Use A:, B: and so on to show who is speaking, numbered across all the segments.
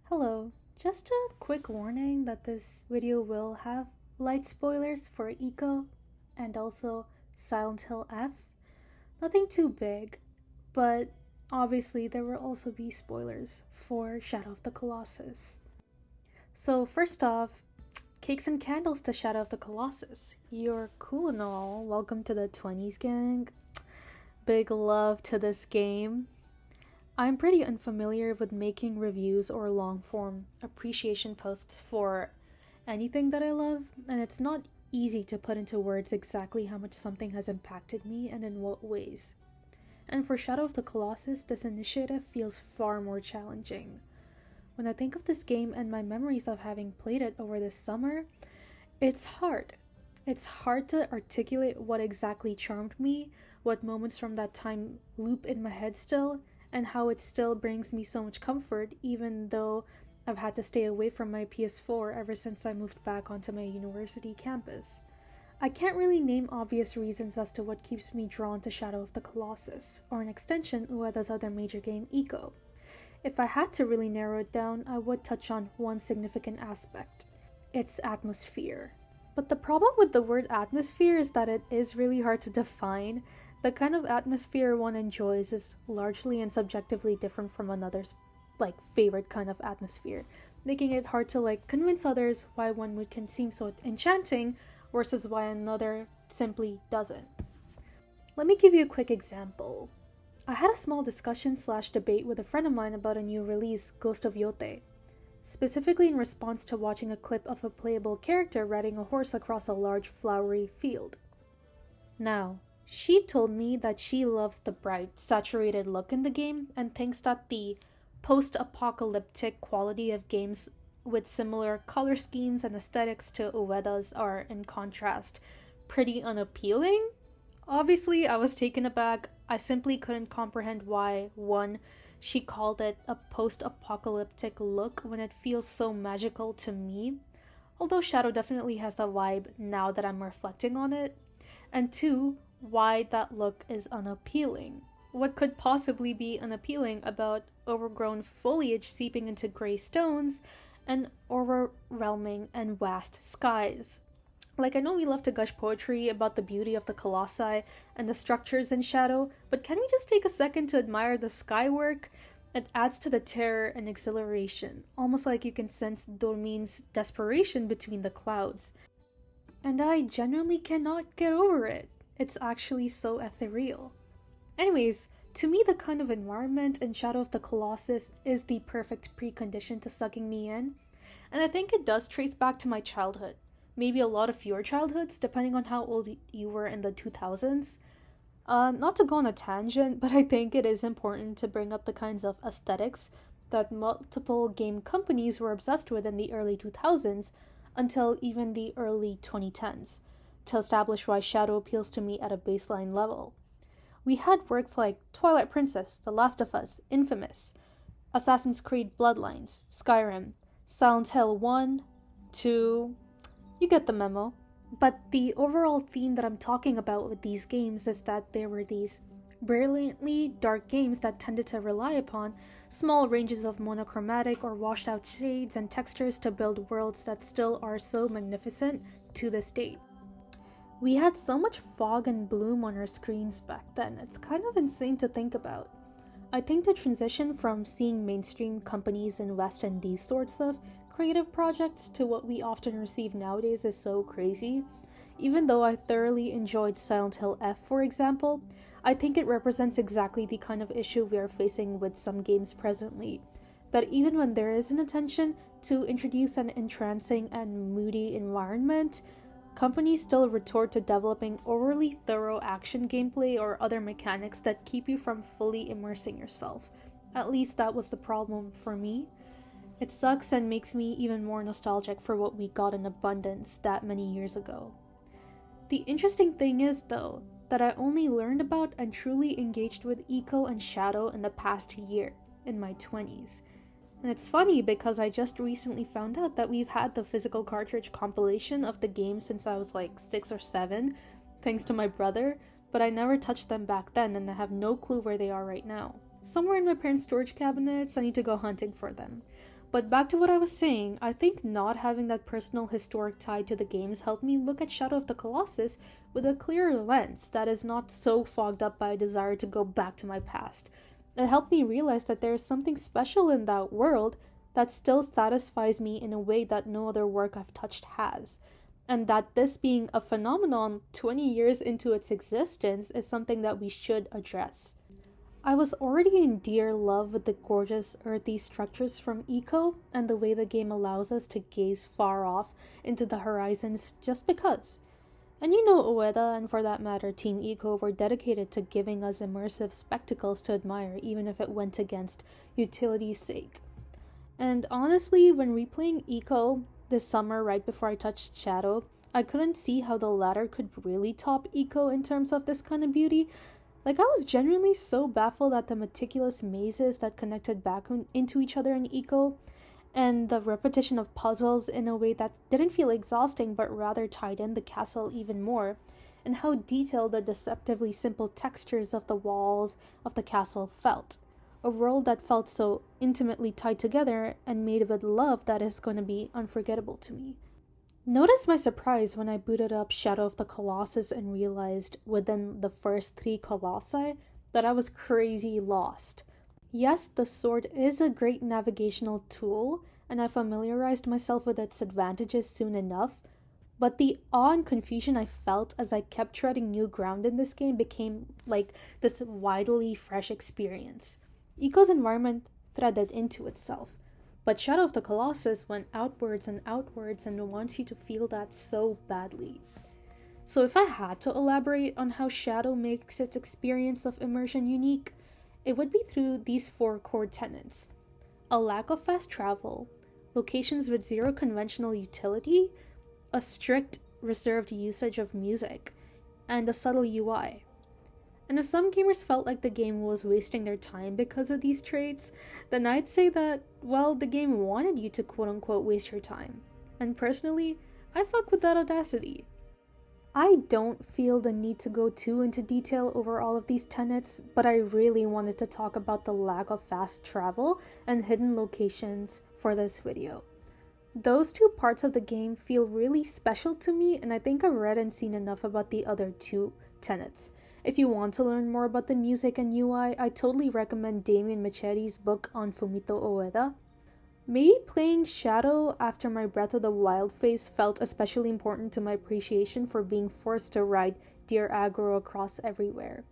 A: Hello, just a quick warning that this video will have light spoilers for Eco and also Silent Hill F. Nothing too big, but obviously there will also be spoilers for Shadow of the Colossus. So, first off, cakes and candles to Shadow of the Colossus. You're cool and all. Welcome to the 20s gang. Big love to this game. I'm pretty unfamiliar with making reviews or long form appreciation posts for anything that I love, and it's not easy to put into words exactly how much something has impacted me and in what ways. And for Shadow of the Colossus, this initiative feels far more challenging. When I think of this game and my memories of having played it over this summer, it's hard. It's hard to articulate what exactly charmed me, what moments from that time loop in my head still, and how it still brings me so much comfort even though I've had to stay away from my PS4 ever since I moved back onto my university campus. I can't really name obvious reasons as to what keeps me drawn to Shadow of the Colossus, or an extension Ueda's other major game, Eco. If I had to really narrow it down, I would touch on one significant aspect: its atmosphere. But the problem with the word atmosphere is that it is really hard to define. The kind of atmosphere one enjoys is largely and subjectively different from another's favorite kind of atmosphere, making it hard to convince others why one mood can seem so enchanting versus why another simply doesn't. Let me give you a quick example. I had a small discussion/debate with a friend of mine about a new release, Ghost of Yote, specifically in response to watching a clip of a playable character riding a horse across a large flowery field. Now, she told me that she loves the bright, saturated look in the game and thinks that the post-apocalyptic quality of games with similar color schemes and aesthetics to Ueda's are, in contrast, pretty unappealing. Obviously, I was taken aback. I simply couldn't comprehend why, one, she called it a post-apocalyptic look when it feels so magical to me, although Shadow definitely has a vibe now that I'm reflecting on it, and two, why that look is unappealing. What could possibly be unappealing about overgrown foliage seeping into gray stones and overwhelming and vast skies? I know we love to gush poetry about the beauty of the colossi and the structures in Shadow, but can we just take a second to admire the sky work? It adds to the terror and exhilaration, almost like you can sense Dormin's desperation between the clouds. And I genuinely cannot get over it. It's actually so ethereal. Anyways, to me, the kind of environment in Shadow of the Colossus is the perfect precondition to sucking me in, and I think it does trace back to my childhood. Maybe a lot of your childhoods, depending on how old you were in the 2000s. Not to go on a tangent, but I think it is important to bring up the kinds of aesthetics that multiple game companies were obsessed with in the early 2000s until even the early 2010s, to establish why Shadow appeals to me at a baseline level. We had works like Twilight Princess, The Last of Us, Infamous, Assassin's Creed Bloodlines, Skyrim, Silent Hill 1, 2, you get the memo. But the overall theme that I'm talking about with these games is that there were these brilliantly dark games that tended to rely upon small ranges of monochromatic or washed out shades and textures to build worlds that still are so magnificent to this date. We had so much fog and bloom on our screens back then, it's kind of insane to think about. I think the transition from seeing mainstream companies invest in these sorts of creative projects to what we often receive nowadays is so crazy. Even though I thoroughly enjoyed Silent Hill F, for example, I think it represents exactly the kind of issue we are facing with some games presently. That even when there is an intention to introduce an entrancing and moody environment, companies still retort to developing overly thorough action gameplay or other mechanics that keep you from fully immersing yourself. At least that was the problem for me. It sucks and makes me even more nostalgic for what we got in abundance that many years ago. The interesting thing is, though, that I only learned about and truly engaged with Eco and Shadow in the past year, in my 20s. And it's funny because I just recently found out that we've had the physical cartridge compilation of the game since I was 6 or 7, thanks to my brother, but I never touched them back then and I have no clue where they are right now. Somewhere in my parents' storage cabinets, I need to go hunting for them. But back to what I was saying, I think not having that personal historic tie to the games helped me look at Shadow of the Colossus with a clearer lens that is not so fogged up by a desire to go back to my past. It helped me realize that there is something special in that world that still satisfies me in a way that no other work I've touched has. And that this being a phenomenon 20 years into its existence is something that we should address. I was already in dear love with the gorgeous earthy structures from Eco and the way the game allows us to gaze far off into the horizons just because. And you know Ueda and for that matter Team Eco were dedicated to giving us immersive spectacles to admire even if it went against utility's sake. And honestly, when replaying Eco this summer right before I touched Shadow, I couldn't see how the latter could really top Eco in terms of this kind of beauty. Like, I was genuinely so baffled at the meticulous mazes that connected back into each other in Eco, and the repetition of puzzles in a way that didn't feel exhausting but rather tied in the castle even more, and how detailed the deceptively simple textures of the walls of the castle felt. A world that felt so intimately tied together and made with love that is going to be unforgettable to me. Notice my surprise when I booted up Shadow of the Colossus and realized within the first 3 colossi that I was crazy lost. Yes, the sword is a great navigational tool, and I familiarized myself with its advantages soon enough, but the awe and confusion I felt as I kept treading new ground in this game became like this widely fresh experience. Eco's environment threaded into itself. But Shadow of the Colossus went outwards and wants you to feel that so badly. So if I had to elaborate on how Shadow makes its experience of immersion unique, it would be through these 4 core tenets. A lack of fast travel, locations with zero conventional utility, a strict, reserved usage of music, and a subtle UI. And if some gamers felt like the game was wasting their time because of these traits, then I'd say that, well, the game wanted you to quote-unquote waste your time. And personally, I fuck with that audacity. I don't feel the need to go too into detail over all of these tenets, but I really wanted to talk about the lack of fast travel and hidden locations for this video. Those 2 parts of the game feel really special to me, and I think I've read and seen enough about the other 2 tenets. If you want to learn more about the music and UI, I totally recommend Damien Micheti's book on Fumito Ueda. Maybe playing Shadow after my Breath of the Wild phase felt especially important to my appreciation for being forced to ride Deer Aggro across everywhere.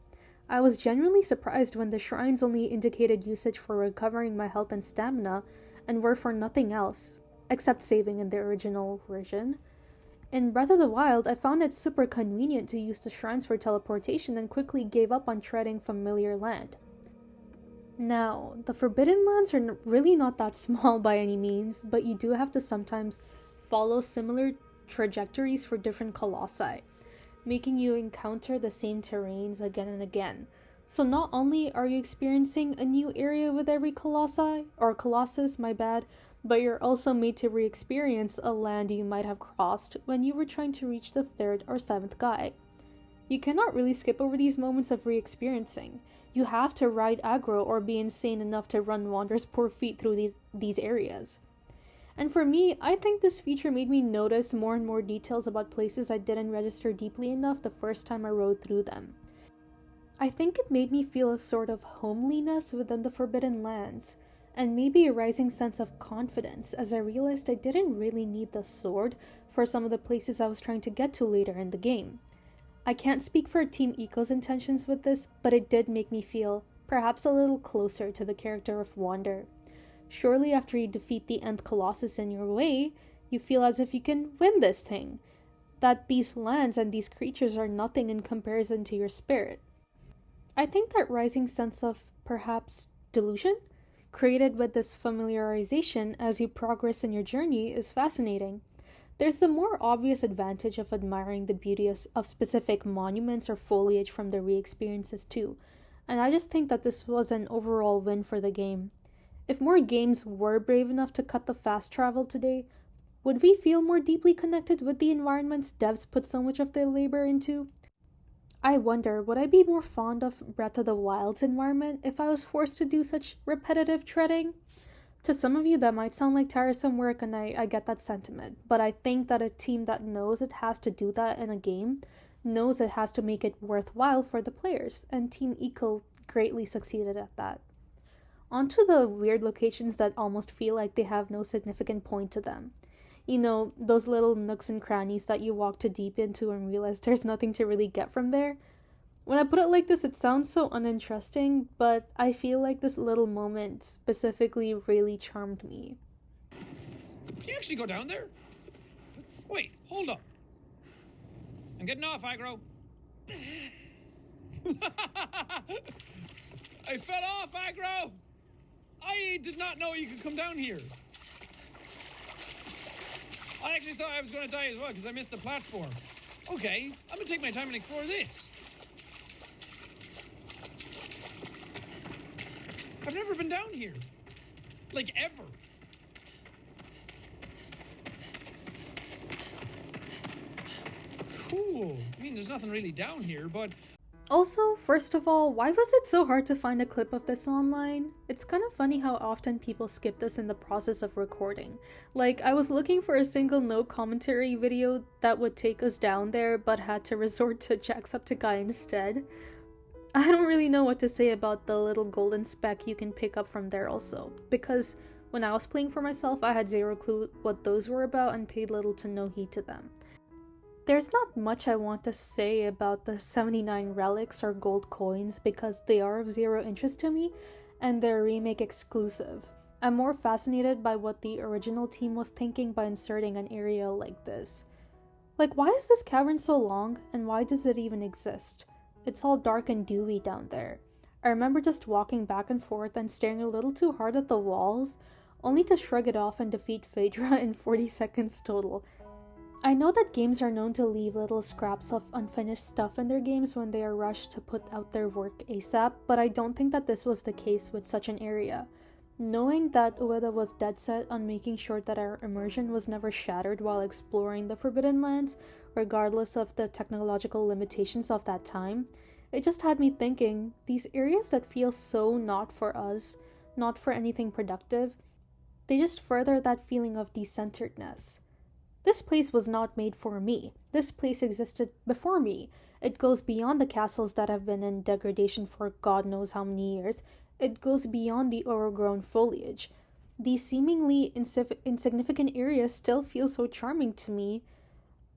A: I was genuinely surprised when the shrines only indicated usage for recovering my health and stamina and were for nothing else, except saving in the original version. In Breath of the Wild, I found it super convenient to use the shrines for teleportation and quickly gave up on treading familiar land. Now, the Forbidden Lands are really not that small by any means, but you do have to sometimes follow similar trajectories for different colossi, making you encounter the same terrains again and again. So not only are you experiencing a new area with every colossus, but you're also made to re-experience a land you might have crossed when you were trying to reach the 3rd or 7th guy. You cannot really skip over these moments of re-experiencing. You have to ride aggro or be insane enough to run Wander's poor feet through these areas. And for me, I think this feature made me notice more and more details about places I didn't register deeply enough the first time I rode through them. I think it made me feel a sort of homeliness within the Forbidden Lands, and maybe a rising sense of confidence as I realized I didn't really need the sword for some of the places I was trying to get to later in the game. I can't speak for Team Eco's intentions with this, but it did make me feel perhaps a little closer to the character of Wander. Surely after you defeat the nth Colossus in your way, you feel as if you can win this thing, that these lands and these creatures are nothing in comparison to your spirit. I think that rising sense of perhaps delusion created with this familiarization as you progress in your journey is fascinating. There's the more obvious advantage of admiring the beauty of specific monuments or foliage from the re-experiences too, and I just think that this was an overall win for the game. If more games were brave enough to cut the fast travel today, would we feel more deeply connected with the environments devs put so much of their labor into? I wonder, would I be more fond of Breath of the Wild's environment if I was forced to do such repetitive treading? To some of you, that might sound like tiresome work, and I get that sentiment. But I think that a team that knows it has to do that in a game knows it has to make it worthwhile for the players, and Team Eco greatly succeeded at that. Onto the weird locations that almost feel like they have no significant point to them. You know, those little nooks and crannies that you walk too deep into and realize there's nothing to really get from there. When I put it like this, it sounds so uninteresting, but I feel like this little moment specifically really charmed me.
B: Can you actually go down there? Wait, hold up. I'm getting off, Aggro. I fell off, Aggro! I did not know you could come down here. I actually thought I was going to die as well because I missed the platform. Okay, I'm going to take my time and explore this. I've never been down here. Like, ever. Cool. I mean, there's nothing really down here, but...
A: Also, first of all, why was it so hard to find a clip of this online? It's kind of funny how often people skip this in the process of recording. Like, I was looking for a single no commentary video that would take us down there, but had to resort to Jacksepticeye instead. I don't really know what to say about the little golden speck you can pick up from there also, because when I was playing for myself, I had zero clue what those were about and paid little to no heed to them. There's not much I want to say about the 79 relics or gold coins because they are of zero interest to me and they're remake exclusive. I'm more fascinated by what the original team was thinking by inserting an area like this. Like, why is this cavern so long and why does it even exist? It's all dark and dewy down there. I remember just walking back and forth and staring a little too hard at the walls, only to shrug it off and defeat Phaedra in 40 seconds total. I know that games are known to leave little scraps of unfinished stuff in their games when they are rushed to put out their work ASAP, but I don't think that this was the case with such an area. Knowing that Ueda was dead set on making sure that our immersion was never shattered while exploring the Forbidden Lands, regardless of the technological limitations of that time, it just had me thinking, these areas that feel so not for us, not for anything productive, they just further that feeling of decenteredness. This place was not made for me. This place existed before me. It goes beyond the castles that have been in degradation for God knows how many years. It goes beyond the overgrown foliage. These seemingly insignificant areas still feel so charming to me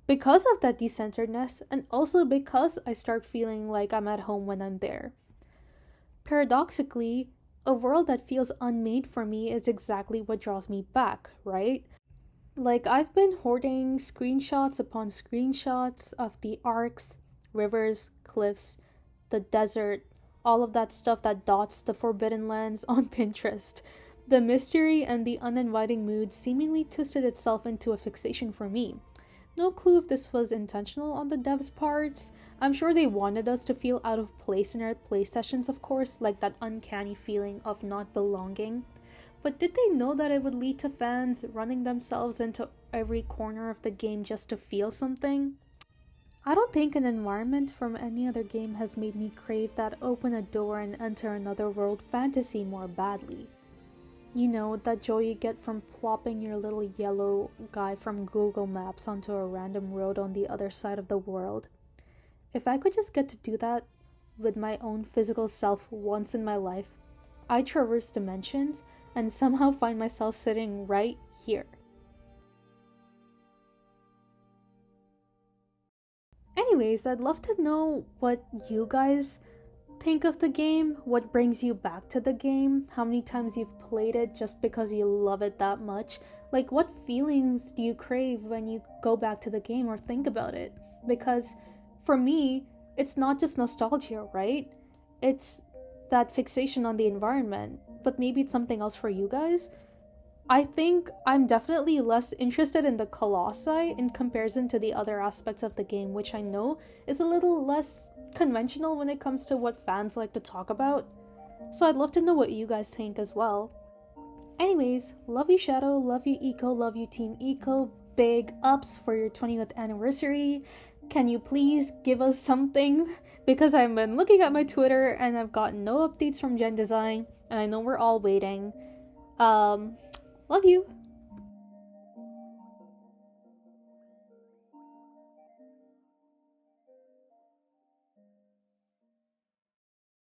A: because of that decenteredness, and also because I start feeling like I'm at home when I'm there. Paradoxically, a world that feels unmade for me is exactly what draws me back, right? Like, I've been hoarding screenshots upon screenshots of the arcs, rivers, cliffs, the desert, all of that stuff that dots the Forbidden Lands on Pinterest. The mystery and the uninviting mood seemingly twisted itself into a fixation for me. No clue if this was intentional on the devs' parts. I'm sure they wanted us to feel out of place in our play sessions, of course, like that uncanny feeling of not belonging. But did they know that it would lead to fans running themselves into every corner of the game just to feel something? I don't think an environment from any other game has made me crave that open a door and enter another world fantasy more badly. You know, that joy you get from plopping your little yellow guy from Google Maps onto a random road on the other side of the world. If I could just get to do that with my own physical self once in my life, I'd traverse dimensions and somehow find myself sitting right here. Anyways, I'd love to know what you guys think of the game, what brings you back to the game, how many times you've played it just because you love it that much. Like, what feelings do you crave when you go back to the game or think about it? Because for me, it's not just nostalgia, right? It's that fixation on the environment, but maybe it's something else for you guys. I think I'm definitely less interested in the colossi in comparison to the other aspects of the game, which I know is a little less conventional when it comes to what fans like to talk about. So I'd love to know what you guys think as well. Anyways, love you Shadow, love you Eco, love you Team Eco, big ups for your 20th anniversary. Can you please give us something? Because I've been looking at my Twitter and I've gotten no updates from Gen Design, and I know we're all waiting. Um, love you.